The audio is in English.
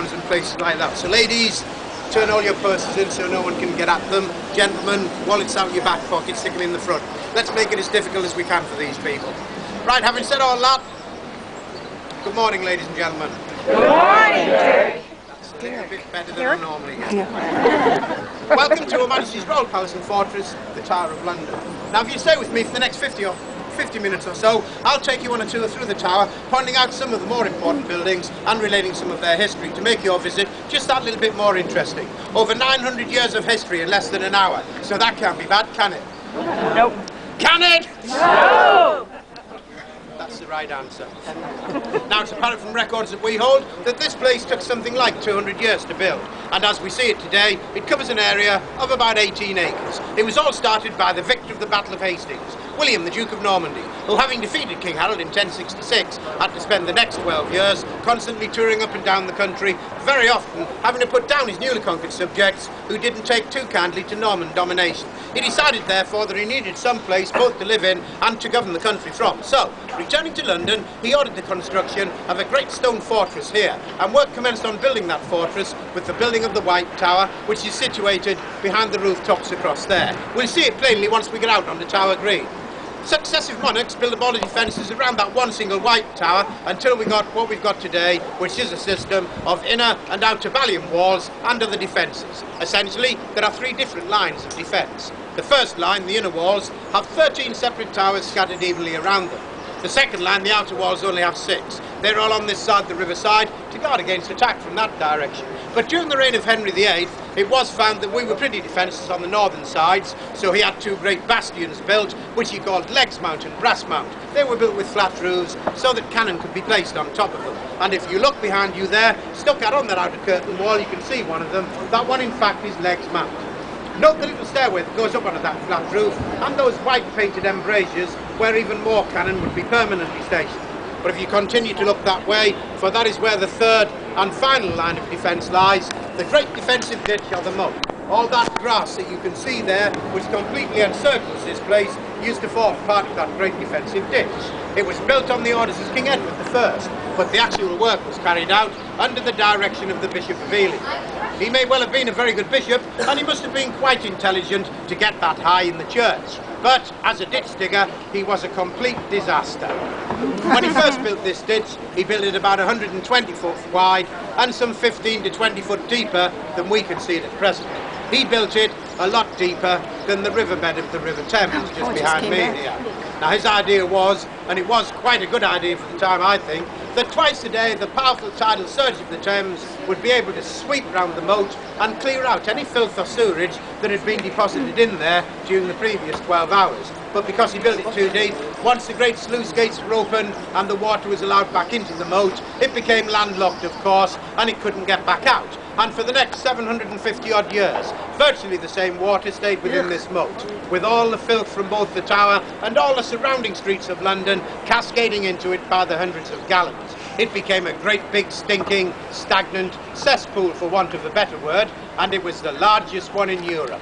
grounds and places like that. So ladies, turn all your purses in so no one can get at them. Gentlemen, wallets out your back pocket, stick them in the front. Let's make it as difficult as we can for these people. Right, having said all that, good morning, ladies and gentlemen. Good morning, Jake. That's a little bit better than I normally get. Welcome to Her Majesty's Royal Palace and Fortress, the Tower of London. Now, if you stay with me for the next 50 minutes or so, I'll take you on a tour through the tower, pointing out some of the more important buildings and relating some of their history to make your visit just that little bit more interesting. Over 900 years of history in less than an hour, so that can't be bad, can it? Nope. Can it? No! That's the right answer. Now, it's apparent from records that we hold that this place took something like 200 years to build, and as we see it today, it covers an area of about 18 acres. It was all started by the victor of the Battle of Hastings, William, the Duke of Normandy, who, having defeated King Harold in 1066, had to spend the next 12 years constantly touring up and down the country, very often having to put down his newly conquered subjects who didn't take too kindly to Norman domination. He decided, therefore, that he needed some place both to live in and to govern the country from. So, returning to London, he ordered the construction of a great stone fortress here, and work commenced on building that fortress with the building of the White Tower, which is situated behind the rooftops across there. We'll see it plainly once we get out on the Tower Green. Successive monarchs built up all the defences around that one single White Tower until we got what we've got today, which is a system of inner and outer ballium walls and other defences. Essentially, there are three different lines of defence. The first line, the inner walls, have 13 separate towers scattered evenly around them. The second line, the outer walls, only have 6. They're all on this side, the riverside, to guard against attack from that direction. But during the reign of Henry VIII, it was found that we were pretty defenceless on the northern sides, so he had 2 great bastions built, which he called Legs Mount and Brass Mount. They were built with flat roofs so that cannon could be placed on top of them. And if you look behind you there, stuck out on that outer curtain wall, you can see one of them. That one, in fact, is Legs Mount. Note the little stairway that goes up onto that flat roof, and those white painted embrasures where even more cannon would be permanently stationed. But if you continue to look that way, for that is where the third and final line of defence lies, the great defensive ditch or the moat. All that grass that you can see there, which completely encircles this place, used to form part of that great defensive ditch. It was built on the orders of King Edward I, but the actual work was carried out under the direction of the Bishop of Ely. He may well have been a very good bishop, and he must have been quite intelligent to get that high in the church. But as a ditch digger, he was a complete disaster. When he first built this ditch, he built it about 120 foot wide and some 15 to 20 foot deeper than we can see it at present. He built it a lot deeper than the riverbed of the River Thames, just behind me here. Now, his idea was, and it was quite a good idea for the time, I think, that twice a day the powerful tidal surge of the Thames would be able to sweep round the moat and clear out any filth or sewerage that had been deposited in there during the previous 12 hours. But because he built it too deep, once the great sluice gates were opened and the water was allowed back into the moat, it became landlocked, of course, and it couldn't get back out. And for the next 750 odd years, virtually the same water stayed within this moat, with all the filth from both the tower and all the surrounding streets of London cascading into it by the hundreds of gallons. It became a great big stinking, stagnant cesspool, for want of a better word, and it was the largest one in Europe.